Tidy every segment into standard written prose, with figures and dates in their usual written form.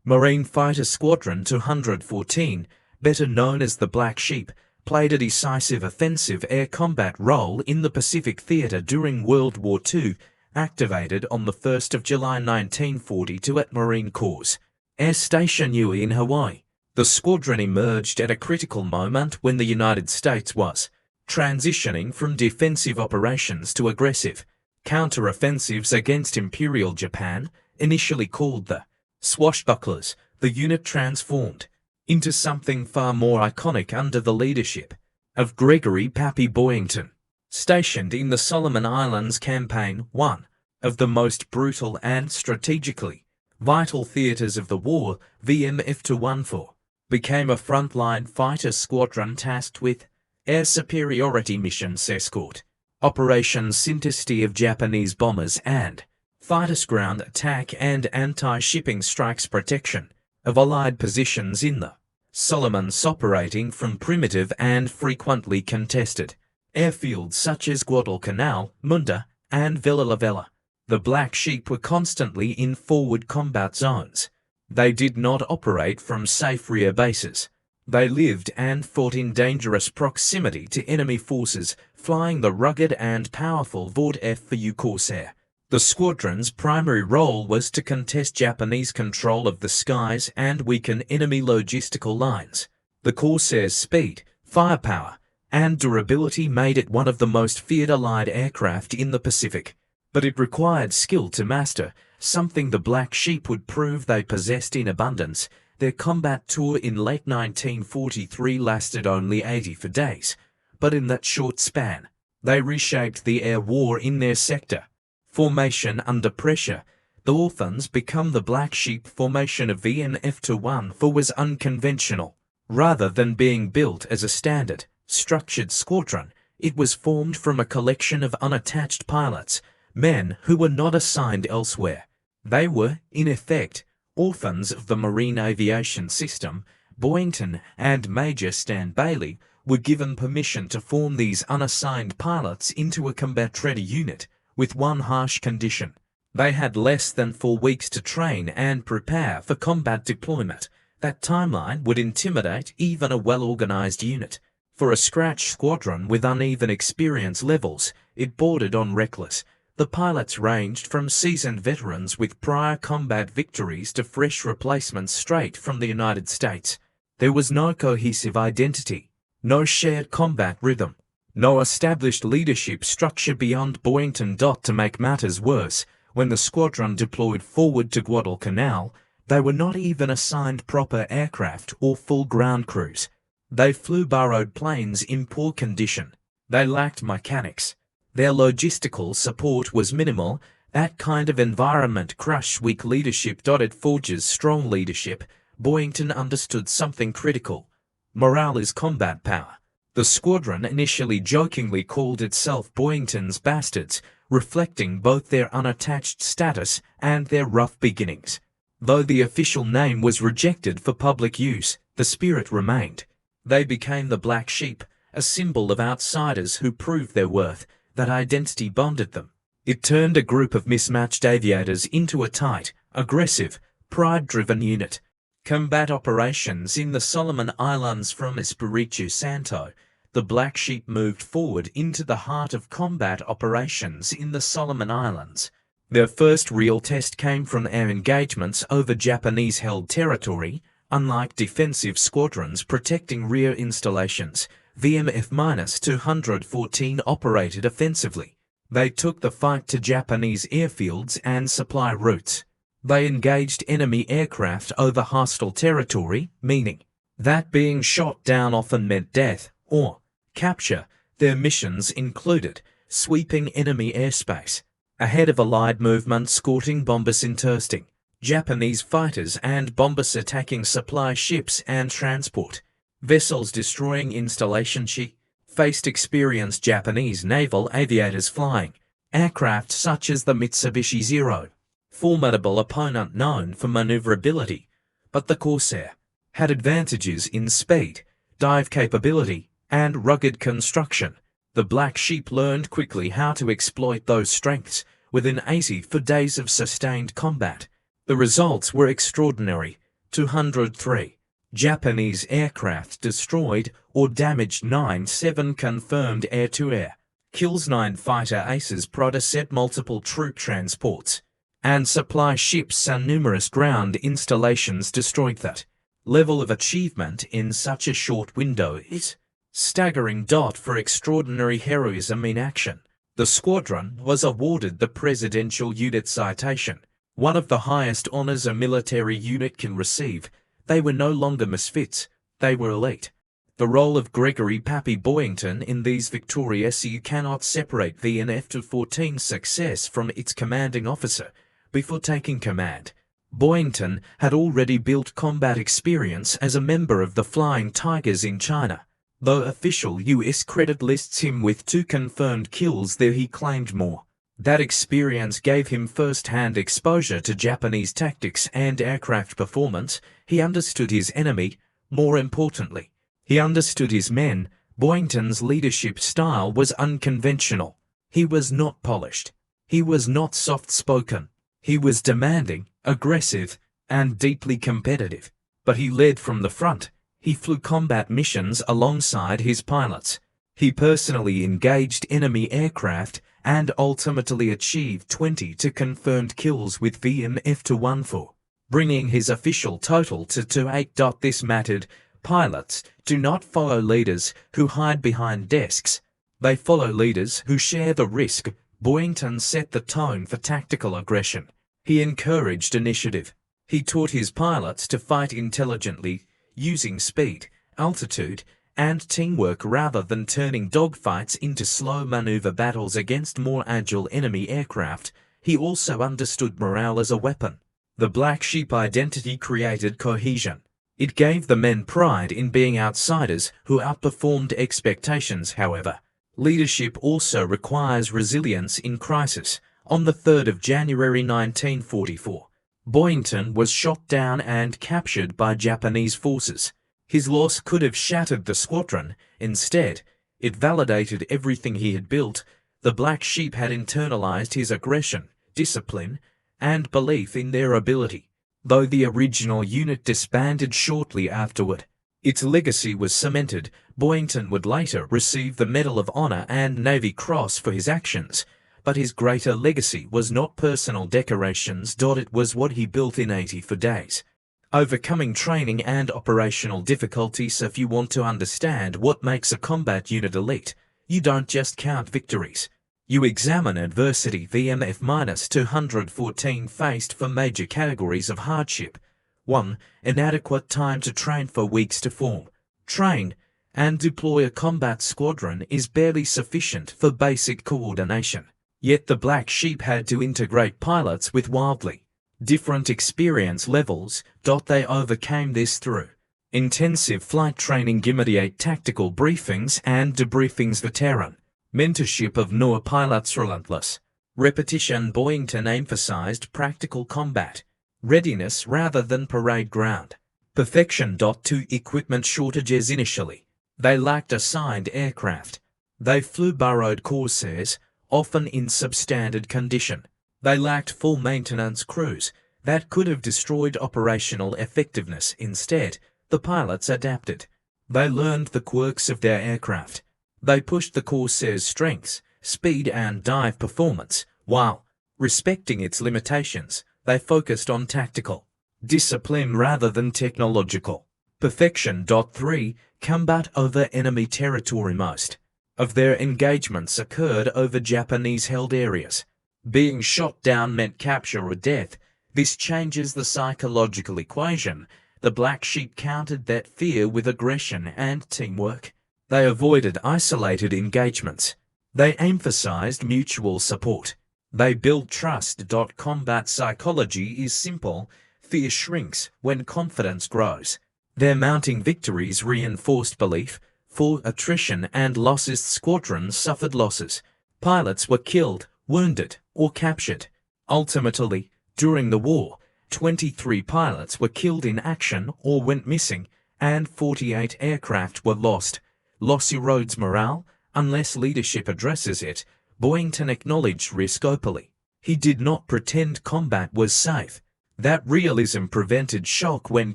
Marine Fighter Squadron 214, better known as the Black Sheep, played a decisive offensive air combat role in the Pacific Theater during World War II, activated on the 1st of July 1942 at Marine Corps Air Station Niue in Hawaii. The squadron emerged at a critical moment when the United States was transitioning from defensive operations to aggressive counter-offensives against Imperial Japan. Initially called the Swashbucklers, the unit transformed into something far more iconic under the leadership of Gregory "Pappy" Boyington. Stationed in the Solomon Islands Campaign, one of the most brutal and strategically vital theaters of the war, VMF 214 became a frontline fighter squadron tasked with air superiority missions, escort operations, synthesis of Japanese bombers and fighters, ground attack and anti-shipping strikes, protection of Allied positions in the Solomons, operating from primitive and frequently contested airfields such as Guadalcanal, Munda, and Villa La Vella. The Black Sheep were constantly in forward combat zones. They did not operate from safe rear bases. They lived and fought in dangerous proximity to enemy forces, flying the rugged and powerful Vought F-4U Corsair. The squadron's primary role was to contest Japanese control of the skies and weaken enemy logistical lines. The Corsair's speed, firepower, and durability made it one of the most feared Allied aircraft in the Pacific. But it required skill to master, something the Black Sheep would prove they possessed in abundance. Their combat tour in late 1943 lasted only 84 days, but in that short span, they reshaped the air war in their sector. Formation under pressure. The Orphans become the Black Sheep formation of VMF 214 was unconventional. Rather than being built as a standard, structured squadron, it was formed from a collection of unattached pilots, men who were not assigned elsewhere. They were, in effect, orphans of the Marine Aviation System. Boyington and Major Stan Bailey were given permission to form these unassigned pilots into a combat-ready unit, with one harsh condition. They had less than 4 weeks to train and prepare for combat deployment. That timeline would intimidate even a well-organized unit. For a scratch squadron with uneven experience levels, it bordered on reckless. The pilots ranged from seasoned veterans with prior combat victories to fresh replacements straight from the United States. There was no cohesive identity, no shared combat rhythm, no established leadership structure beyond Boyington. To make matters worse, when the squadron deployed forward to Guadalcanal, they were not even assigned proper aircraft or full ground crews. They flew borrowed planes in poor condition. They lacked mechanics. Their logistical support was minimal. That kind of environment crushed weak leadership. It forges strong leadership. Boyington understood something critical. Morale is combat power. The squadron initially jokingly called itself Boyington's Bastards, reflecting both their unattached status and their rough beginnings. Though the official name was rejected for public use, the spirit remained. They became the Black Sheep, a symbol of outsiders who proved their worth. That identity bonded them. It turned a group of mismatched aviators into a tight, aggressive, pride-driven unit. Combat operations in the Solomon Islands. From Espiritu Santo, the Black Sheep moved forward into the heart of combat operations in the Solomon Islands. Their first real test came from air engagements over Japanese-held territory. Unlike defensive squadrons protecting rear installations, VMF-214 operated offensively. They took the fight to Japanese airfields and supply routes. They engaged enemy aircraft over hostile territory, meaning that being shot down often meant death or capture. Their missions included sweeping enemy airspace, ahead of Allied movement, escorting bombers, intersecting Japanese fighters and bombers, attacking supply ships and transport vessels, destroying installation. She faced experienced Japanese naval aviators flying aircraft such as the Mitsubishi Zero, formidable opponent known for maneuverability, but the Corsair had advantages in speed, dive capability, and rugged construction. The Black Sheep learned quickly how to exploit those strengths. Within 84 days of sustained combat, the results were extraordinary. 203. Japanese aircraft destroyed or damaged 9. 7 confirmed air-to-air kills. 9 fighter aces set multiple troop transports and supply ships and numerous ground installations destroyed. That level of achievement in such a short window is staggering. For extraordinary heroism in action, the squadron was awarded the Presidential Unit Citation, one of the highest honors a military unit can receive. They were no longer misfits, they were elite. The role of Gregory Pappy Boyington in these victorious. You cannot separate the F-14's success from its commanding officer. Before taking command, Boyington had already built combat experience as a member of the Flying Tigers in China. Though official US credit lists him with 2 confirmed kills, there he claimed more. That experience gave him first-hand exposure to Japanese tactics and aircraft performance. He understood his enemy. More importantly, he understood his men. Boyington's leadership style was unconventional. He was not polished. He was not soft-spoken. He was demanding, aggressive, and deeply competitive. But he led from the front. He flew combat missions alongside his pilots. He personally engaged enemy aircraft and ultimately achieved 22 confirmed kills with VMF-14, bringing his official total to 28. This mattered. Pilots do not follow leaders who hide behind desks. They follow leaders who share the risk. Boyington set the tone for tactical aggression. He encouraged initiative. He taught his pilots to fight intelligently, using speed, altitude, and teamwork rather than turning dogfights into slow maneuver battles against more agile enemy aircraft. He also understood morale as a weapon. The black sheep identity created cohesion. It gave the men pride in being outsiders who outperformed expectations. However, leadership also requires resilience in crisis. On the 3rd of January 1944, Boyington was shot down and captured by Japanese forces. His loss could have shattered the squadron. Instead, it validated everything he had built. The black sheep had internalized his aggression, discipline, and belief in their ability. Though the original unit disbanded shortly afterward, its legacy was cemented. Boyington would later receive the Medal of Honor and Navy Cross for his actions, but his greater legacy was not personal decorations. It was what he built in 84 days. Overcoming training and operational difficulties. If you want to understand what makes a combat unit elite, you don't just count victories. You examine adversity. VMF-214 faced for major categories of hardship. 1. Inadequate time to train. For weeks to form, train, and deploy a combat squadron is barely sufficient for basic coordination. Yet the black sheep had to integrate pilots with wildly different experience levels. They overcame this through intensive flight training, immediate tactical briefings and debriefings, veteran mentorship of newer pilots, relentless repetition. Boyington emphasized practical combat readiness rather than parade ground perfection. 2. Equipment shortages. Initially, they lacked assigned aircraft. They flew borrowed Corsairs, often in substandard condition. They lacked full maintenance crews that could have destroyed operational effectiveness. Instead, the pilots adapted. They learned the quirks of their aircraft. They pushed the Corsair's strengths, speed and dive performance, while respecting its limitations. They focused on tactical discipline rather than technological perfection. 3. Combat over enemy territory. Most of their engagements occurred over Japanese-held areas. Being shot down meant capture or death. This changes the psychological equation. The black sheep countered that fear with aggression and teamwork. They avoided isolated engagements. They emphasized mutual support. They built trust. Combat psychology is simple. Fear shrinks when confidence grows. Their mounting victories reinforced belief. For attrition and losses, squadrons suffered losses. Pilots were killed, wounded, or captured. Ultimately, during the war, 23 pilots were killed in action or went missing, and 48 aircraft were lost. Loss erodes morale unless leadership addresses it. Boyington acknowledged risk openly. He did not pretend combat was safe. That realism prevented shock when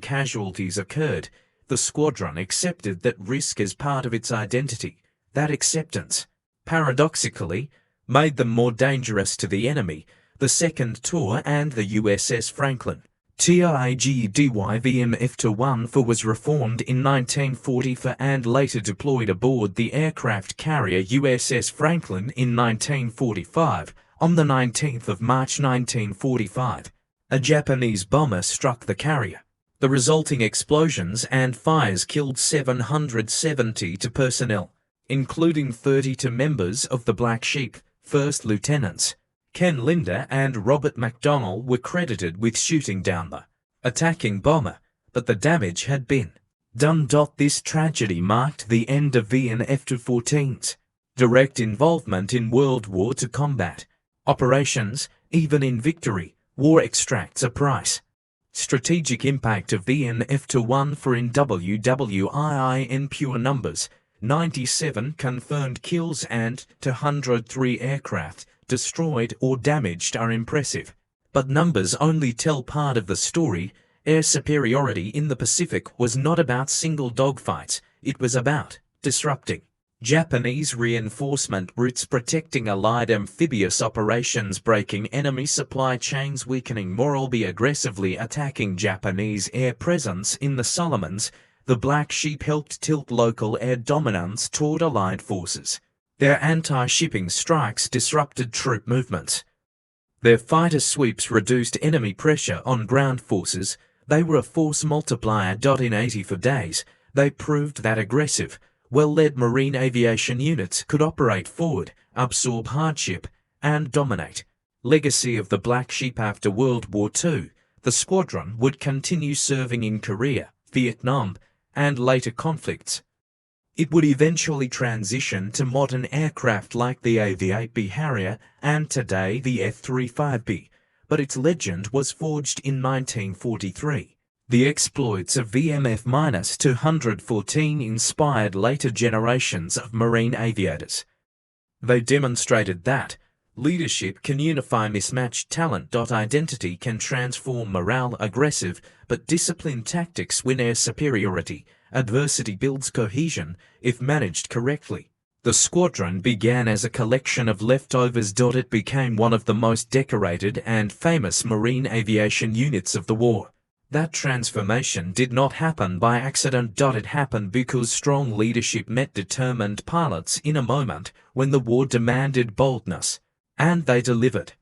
casualties occurred. The squadron accepted that risk as part of its identity. That acceptance, paradoxically, made them more dangerous to the enemy. The second tour and the USS Franklin. TRAGDYVMF-1 was reformed in 1940 and later deployed aboard the aircraft carrier USS Franklin in 1945. On the 19th of March 1945, a Japanese bomber struck the carrier. The resulting explosions and fires killed 772 personnel, including 32 members of the Black Sheep. First Lieutenants Ken Linder and Robert McDonnell were credited with shooting down the attacking bomber, but the damage had been done. This tragedy marked the end of VN-F-14's direct involvement in World War II combat operations. Even in victory, war extracts a price. Strategic impact of VN-F-1 for in WWII in pure numbers: 97 confirmed kills and 203 aircraft destroyed or damaged are impressive. But numbers only tell part of the story. Air superiority in the Pacific was not about single dogfights, it was about disrupting Japanese reinforcement routes, protecting Allied amphibious operations, breaking enemy supply chains, weakening morale, aggressively attacking Japanese air presence in the Solomons. The Black Sheep helped tilt local air dominance toward Allied forces. Their anti-shipping strikes disrupted troop movements. Their fighter sweeps reduced enemy pressure on ground forces. They were a force multiplier. In 84 days, they proved that aggressive, well-led Marine aviation units could operate forward, absorb hardship, and dominate. Legacy of the Black Sheep. After World War II, the squadron would continue serving in Korea, Vietnam, and later conflicts. It would eventually transition to modern aircraft like the AV-8B Harrier and today the F-35B, but its legend was forged in 1943. The exploits of VMF-214 inspired later generations of Marine aviators. They demonstrated that leadership can unify mismatched talent. Identity can transform morale. Aggressive but disciplined tactics win air superiority. Adversity builds cohesion if managed correctly. The squadron began as a collection of leftovers. It became one of the most decorated and famous Marine aviation units of the war. That transformation did not happen by accident. It happened because strong leadership met determined pilots in a moment when the war demanded boldness. And they delivered.